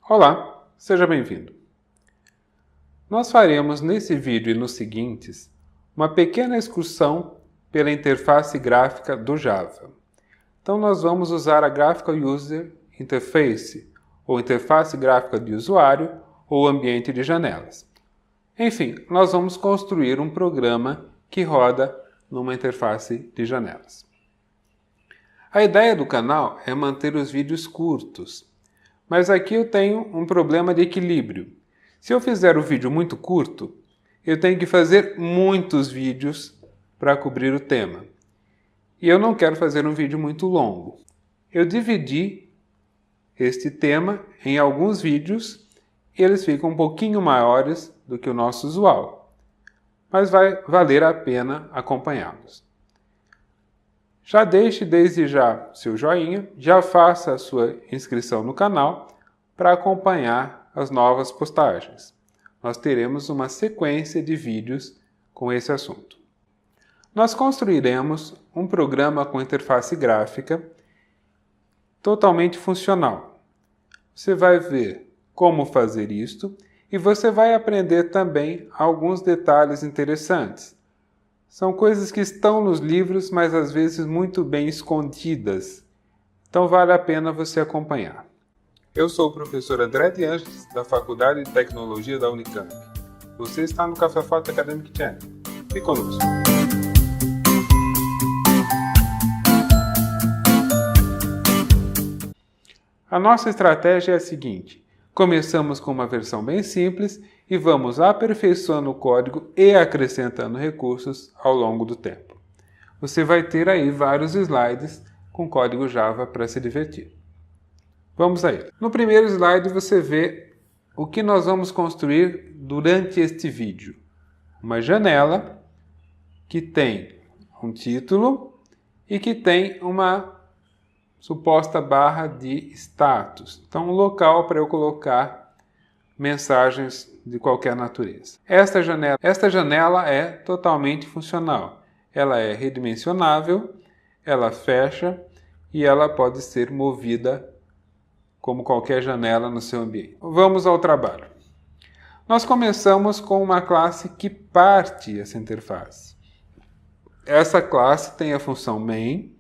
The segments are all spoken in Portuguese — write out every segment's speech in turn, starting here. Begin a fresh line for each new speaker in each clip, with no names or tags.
Olá, seja bem-vindo. Nós faremos nesse vídeo e nos seguintes uma pequena excursão pela interface gráfica do Java. Então nós vamos usar a Graphical User Interface, ou interface gráfica de usuário, ou ambiente de janelas. Enfim, nós vamos construir um programa que roda numa interface de janelas. A ideia do canal é manter os vídeos curtos, mas aqui eu tenho um problema de equilíbrio. Se eu fizer o vídeo muito curto, eu tenho que fazer muitos vídeos para cobrir o tema. E eu não quero fazer um vídeo muito longo. Eu dividi este tema em alguns vídeos e eles ficam um pouquinho maiores do que o nosso usual. Mas vai valer a pena acompanhá-los. Já deixe desde já seu joinha, já faça a sua inscrição no canal para acompanhar as novas postagens. Nós teremos uma sequência de vídeos com esse assunto. Nós construiremos um programa com interface gráfica totalmente funcional. Você vai ver como fazer isto e você vai aprender também alguns detalhes interessantes. São coisas que estão nos livros, mas às vezes muito bem escondidas. Então vale a pena você acompanhar. Eu sou o professor André de Angelis, da Faculdade de Tecnologia da Unicamp. Você está no Café Fato Academic Channel. Fique conosco. A nossa estratégia é a seguinte. Começamos com uma versão bem simples e vamos aperfeiçoando o código e acrescentando recursos ao longo do tempo. Você vai ter aí vários slides com código Java para se divertir. Vamos aí. No primeiro slide você vê o que nós vamos construir durante este vídeo. Uma janela que tem um título e que tem uma suposta barra de status. Então, um local para eu colocar mensagens de qualquer natureza. Esta janela é totalmente funcional. Ela é redimensionável, ela fecha e ela pode ser movida como qualquer janela no seu ambiente. Vamos ao trabalho. Nós começamos com uma classe que parte essa interface. Essa classe tem a função main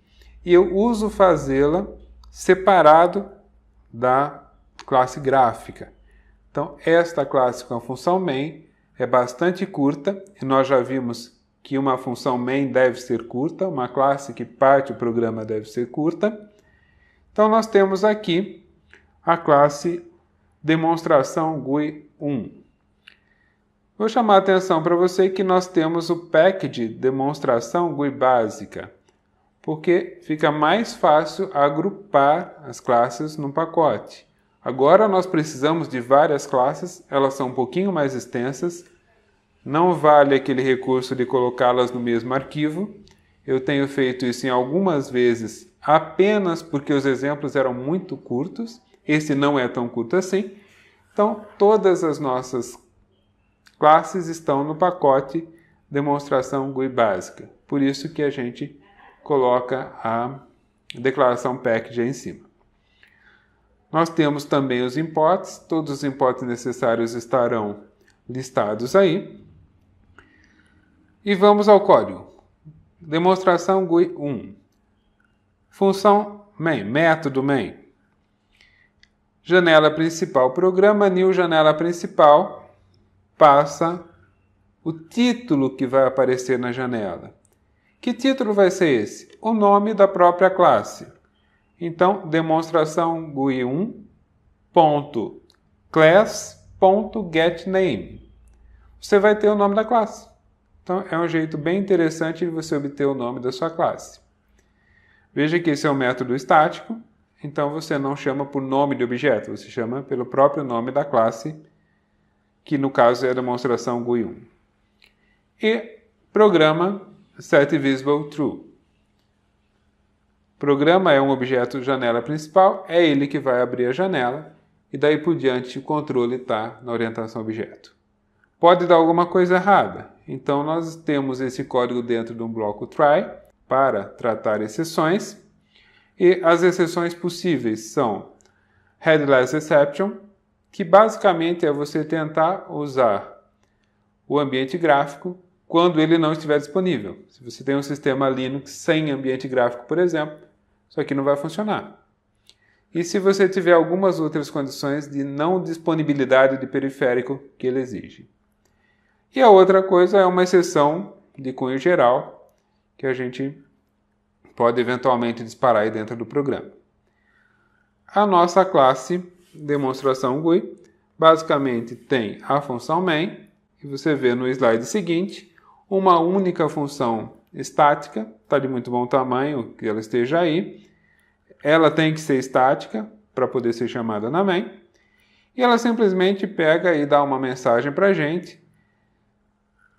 e eu uso fazê-la separado da classe gráfica. Então, esta classe com a função main é bastante curta, e nós já vimos que uma função main deve ser curta, uma classe que parte o programa deve ser curta. Então, nós temos aqui a classe demonstração GUI1. Vou chamar a atenção para você que nós temos o package demonstração GUI básica, porque fica mais fácil agrupar as classes num pacote. Agora nós precisamos de várias classes, elas são um pouquinho mais extensas, não vale aquele recurso de colocá-las no mesmo arquivo. Eu tenho feito isso em algumas vezes apenas porque os exemplos eram muito curtos, esse não é tão curto assim. Então todas as nossas classes estão no pacote demonstração GUI básica, por isso que a gente coloca a declaração package aí em cima. Nós temos também os imports, todos os imports necessários estarão listados aí. E vamos ao código. Demonstração GUI1. Função main, método main. Janela principal, programa new janela principal, passa o título que vai aparecer na janela. Que título vai ser esse? O nome da própria classe. Então, demonstração GUI1.class.getName. Você vai ter o nome da classe. Então, é um jeito bem interessante de você obter o nome da sua classe. Veja que esse é um método estático, então você não chama por nome de objeto, você chama pelo próprio nome da classe, que no caso é a demonstração GUI1. E programa setVisibleTrue. Programa é um objeto janela principal, é ele que vai abrir a janela, e daí por diante o controle está na orientação objeto. Pode dar alguma coisa errada, então nós temos esse código dentro de um bloco try para tratar exceções, e as exceções possíveis são headless exception, que basicamente é você tentar usar o ambiente gráfico quando ele não estiver disponível. Se você tem um sistema Linux sem ambiente gráfico, por exemplo, isso aqui não vai funcionar. E se você tiver algumas outras condições de não disponibilidade de periférico que ele exige. E a outra coisa é uma exceção de cunho geral que a gente pode eventualmente disparar aí dentro do programa. A nossa classe demonstração GUI basicamente tem a função main, que você vê no slide seguinte, uma única função estática, está de muito bom tamanho que ela esteja aí. Ela tem que ser estática para poder ser chamada na main. E ela simplesmente pega e dá uma mensagem para a gente,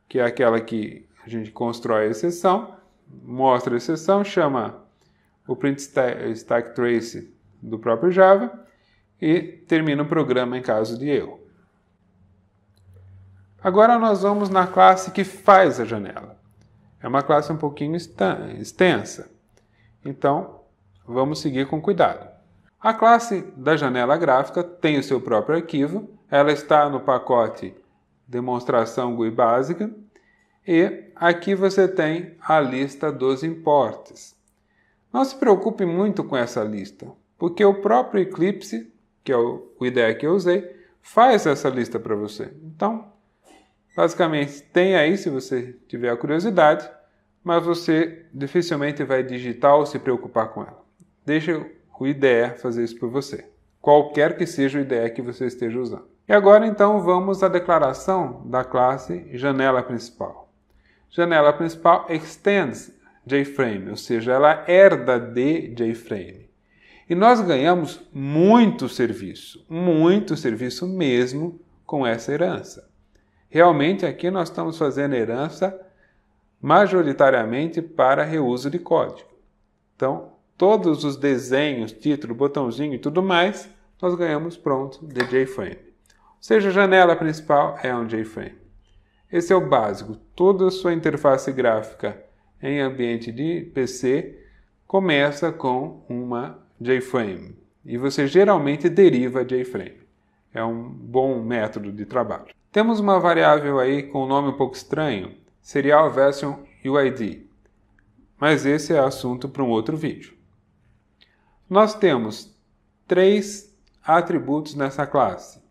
que é aquela que a gente constrói a exceção, mostra a exceção, chama o print stack trace do próprio Java e termina o programa em caso de erro. Agora nós vamos na classe que faz a janela. É uma classe um pouquinho extensa, então vamos seguir com cuidado. A classe da janela gráfica tem o seu próprio arquivo, ela está no pacote demonstração GUI básica e aqui você tem a lista dos imports. Não se preocupe muito com essa lista, porque o próprio Eclipse, que é o IDE que eu usei, faz essa lista para você. Então, basicamente, tem aí se você tiver a curiosidade, mas você dificilmente vai digitar ou se preocupar com ela. Deixa o IDE fazer isso por você, qualquer que seja o IDE que você esteja usando. E agora, então, vamos à declaração da classe janela principal. Janela principal extends JFrame, ou seja, ela herda de JFrame. E nós ganhamos muito serviço mesmo com essa herança. Realmente aqui nós estamos fazendo herança majoritariamente para reuso de código. Então, todos os desenhos, título, botãozinho e tudo mais, nós ganhamos pronto de JFrame. Ou seja, a janela principal é um JFrame. Esse é o básico. Toda a sua interface gráfica em ambiente de PC começa com uma JFrame. E você geralmente deriva JFrame. É um bom método de trabalho. Temos uma variável aí com um nome um pouco estranho, Serial Version UID. Mas esse é assunto para um outro vídeo. Nós temos 3 atributos nessa classe.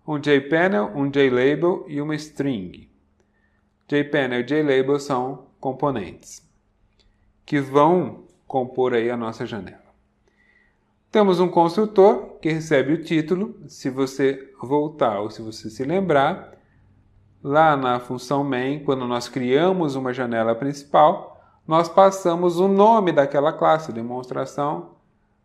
Um JPanel, um JLabel e uma string. JPanel e JLabel são componentes que vão compor aí a nossa janela. Temos um construtor que recebe o título. Se você voltar ou se você se lembrar, lá na função main, quando nós criamos uma janela principal, nós passamos o nome daquela classe, demonstração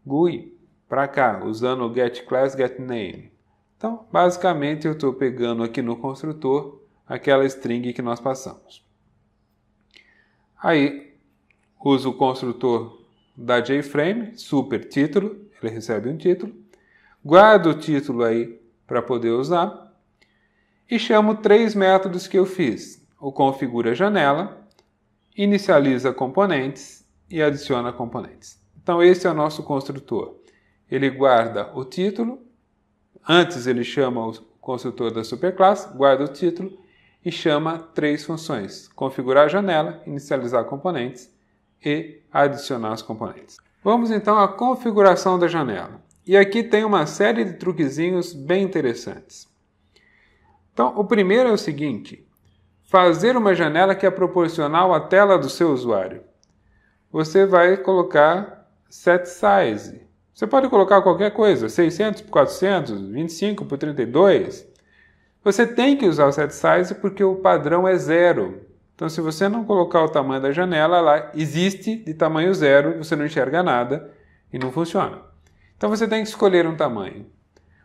GUI, para cá, usando o getClass, getName. Então, basicamente, eu estou pegando aqui no construtor aquela string que nós passamos. Aí, uso o construtor da JFrame, super título, ele recebe um título, guardo o título aí para poder usar e chamo 3 métodos que eu fiz. O configura janela, inicializa componentes e adiciona componentes. Então esse é o nosso construtor. Ele guarda o título, antes ele chama o construtor da superclasse, guarda o título e chama 3 funções: configurar janela, inicializar componentes e adicionar os componentes. Vamos então à configuração da janela. E aqui tem uma série de truquezinhos bem interessantes. Então, o primeiro é o seguinte: fazer uma janela que é proporcional à tela do seu usuário. Você vai colocar set size. Você pode colocar qualquer coisa, 600 por 400, 25 por 32. Você tem que usar o set size porque o padrão é 0. Então, se você não colocar o tamanho da janela, ela existe de tamanho 0, você não enxerga nada e não funciona. Então, você tem que escolher um tamanho.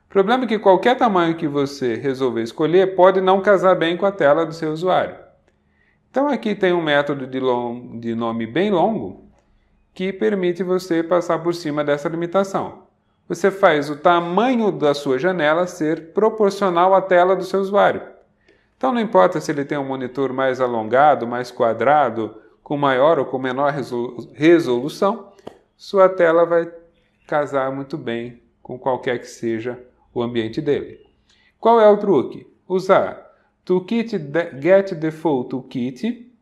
O problema é que qualquer tamanho que você resolver escolher pode não casar bem com a tela do seu usuário. Então, aqui tem um método de nome bem longo que permite você passar por cima dessa limitação. Você faz o tamanho da sua janela ser proporcional à tela do seu usuário. Então não importa se ele tem um monitor mais alongado, mais quadrado, com maior ou com menor resolução, sua tela vai casar muito bem com qualquer que seja o ambiente dele. Qual é o truque? Usar toolkit get default toolkit,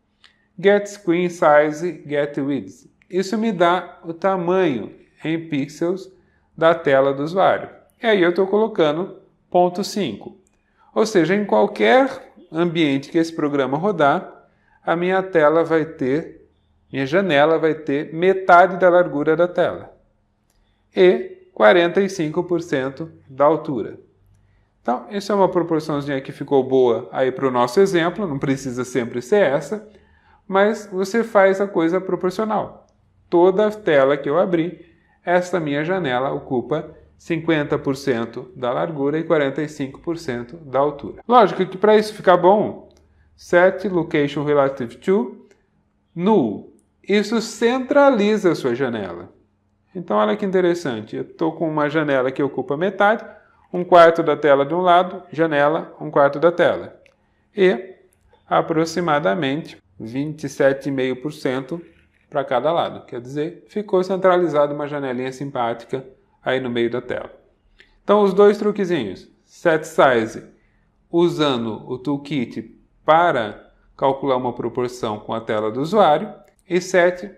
get screen size, get width. Isso me dá o tamanho em pixels da tela do usuário. E aí eu estou colocando 0.5. Ou seja, em qualquer ambiente que esse programa rodar, a minha janela vai ter metade da largura da tela e 45% da altura. Então, isso é uma proporçãozinha que ficou boa aí para o nosso exemplo, não precisa sempre ser essa, mas você faz a coisa proporcional. Toda a tela que eu abrir, esta minha janela ocupa 50% da largura e 45% da altura. Lógico que para isso ficar bom, set location relative to null. Isso centraliza a sua janela. Então olha que interessante, eu estou com uma janela que ocupa metade, 1/4 da tela de um lado, janela 1/4 da tela. E aproximadamente 27,5% para cada lado. Quer dizer, ficou centralizada uma janelinha simpática aí no meio da tela. Então, os dois truquezinhos. Set size, usando o toolkit para calcular uma proporção com a tela do usuário. E set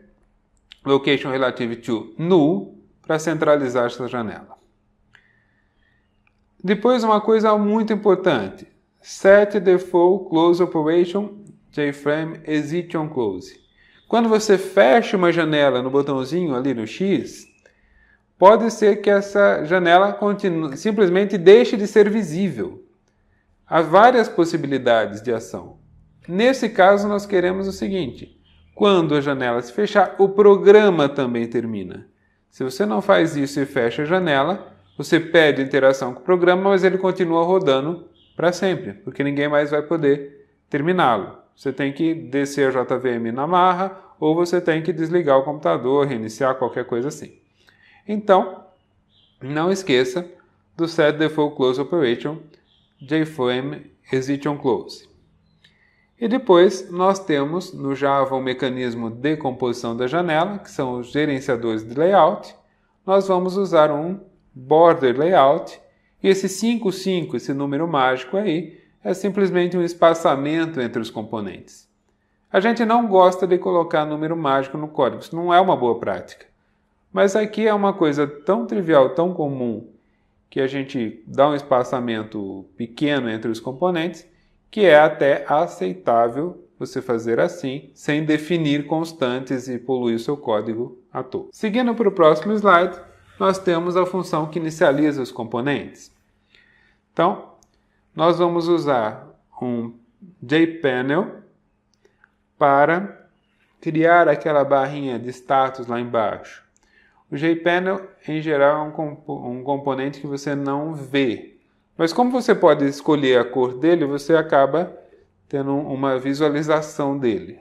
location relative to null, para centralizar essa janela. Depois, uma coisa muito importante. Set default close operation JFrame exit on close. Quando você fecha uma janela no botãozinho ali no X, pode ser que essa janela simplesmente deixe de ser visível. Há várias possibilidades de ação. Nesse caso, nós queremos o seguinte: quando a janela se fechar, o programa também termina. Se você não faz isso e fecha a janela, você perde interação com o programa, mas ele continua rodando para sempre, porque ninguém mais vai poder terminá-lo. Você tem que descer a JVM na marra, ou você tem que desligar o computador, reiniciar, qualquer coisa assim. Então, não esqueça do Set Default Close Operation JFrame Exit on Close. E depois nós temos no Java o mecanismo de composição da janela, que são os gerenciadores de layout. Nós vamos usar um border layout, e esse 5,5, esse número mágico aí, é simplesmente um espaçamento entre os componentes. A gente não gosta de colocar número mágico no código, isso não é uma boa prática. Mas aqui é uma coisa tão trivial, tão comum, que a gente dá um espaçamento pequeno entre os componentes, que é até aceitável você fazer assim, sem definir constantes e poluir o seu código à toa. Seguindo para o próximo slide, nós temos a função que inicializa os componentes. Então, nós vamos usar um jpanel para criar aquela barrinha de status lá embaixo. O jpanel, em geral, é um componente que você não vê. Mas como você pode escolher a cor dele, você acaba tendo uma visualização dele.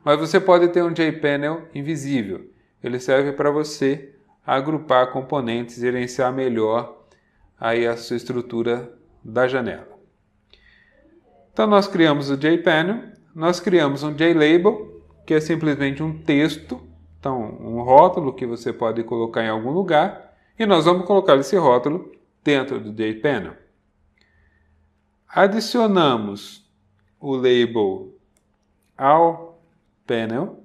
Mas você pode ter um jpanel invisível. Ele serve para você agrupar componentes, gerenciar melhor aí a sua estrutura da janela. Então nós criamos o jpanel, nós criamos um JLabel, que é simplesmente um texto, então um rótulo que você pode colocar em algum lugar, e nós vamos colocar esse rótulo dentro do jpanel. Adicionamos o label ao panel.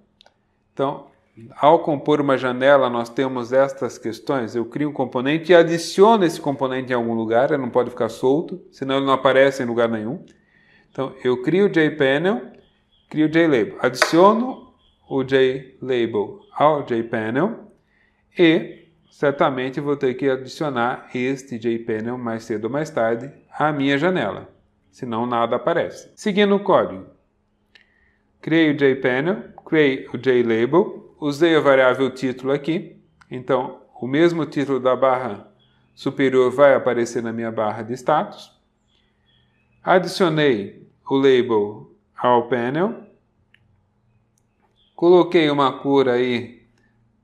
Então, ao compor uma janela, nós temos estas questões. Eu crio um componente e adiciono esse componente em algum lugar, ele não pode ficar solto, senão ele não aparece em lugar nenhum. Então, eu crio o jpanel, crio o JLabel, adiciono o JLabel ao jpanel e certamente vou ter que adicionar este jpanel mais cedo ou mais tarde à minha janela, senão nada aparece. Seguindo o código, criei o jpanel, criei o JLabel, usei a variável título aqui, então o mesmo título da barra superior vai aparecer na minha barra de status. Adicionei o label ao panel, coloquei uma cor aí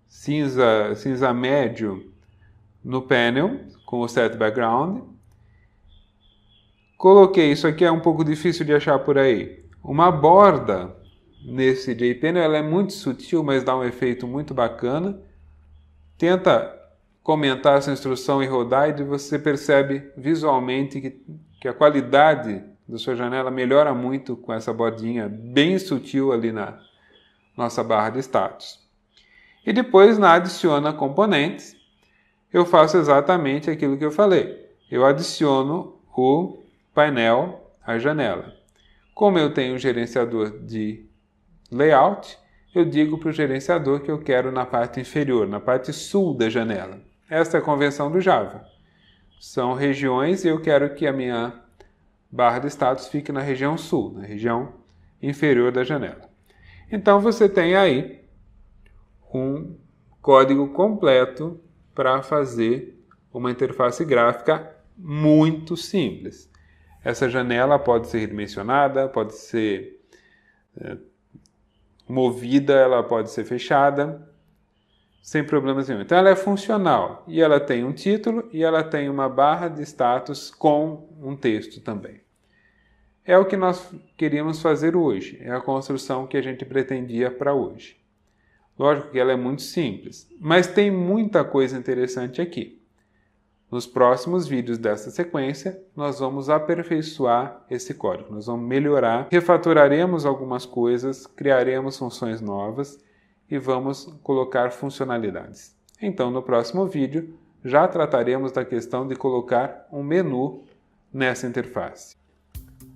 cinza médio no panel com o set background. Coloquei, isso aqui é um pouco difícil de achar por aí, uma borda nesse jpanel, ela é muito sutil, mas dá um efeito muito bacana. Tenta comentar essa instrução e rodar, e você percebe visualmente que a qualidade da sua janela melhora muito com essa bordinha bem sutil ali na nossa barra de status. E depois, na adiciona componentes, eu faço exatamente aquilo que eu falei. Eu adiciono o painel à janela. Como eu tenho um gerenciador de layout, eu digo para o gerenciador que eu quero na parte inferior, na parte sul da janela. Esta é a convenção do Java. São regiões e eu quero que a minha barra de status fique na região sul, na região inferior da janela. Então você tem aí um código completo para fazer uma interface gráfica muito simples. Essa janela pode ser redimensionada, pode ser movida, ela pode ser fechada, sem problemas nenhum. Então ela é funcional e ela tem um título e ela tem uma barra de status com um texto também. É o que nós queríamos fazer hoje, é a construção que a gente pretendia para hoje. Lógico que ela é muito simples, mas tem muita coisa interessante aqui. Nos próximos vídeos dessa sequência, nós vamos aperfeiçoar esse código, nós vamos melhorar, refatoraremos algumas coisas, criaremos funções novas e vamos colocar funcionalidades. Então, no próximo vídeo, já trataremos da questão de colocar um menu nessa interface.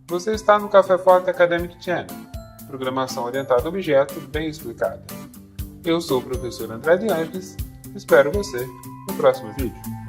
Você está no Café Forte Academic Channel, programação orientada a objeto bem explicada. Eu sou o professor André de Ângeles, espero você no próximo vídeo.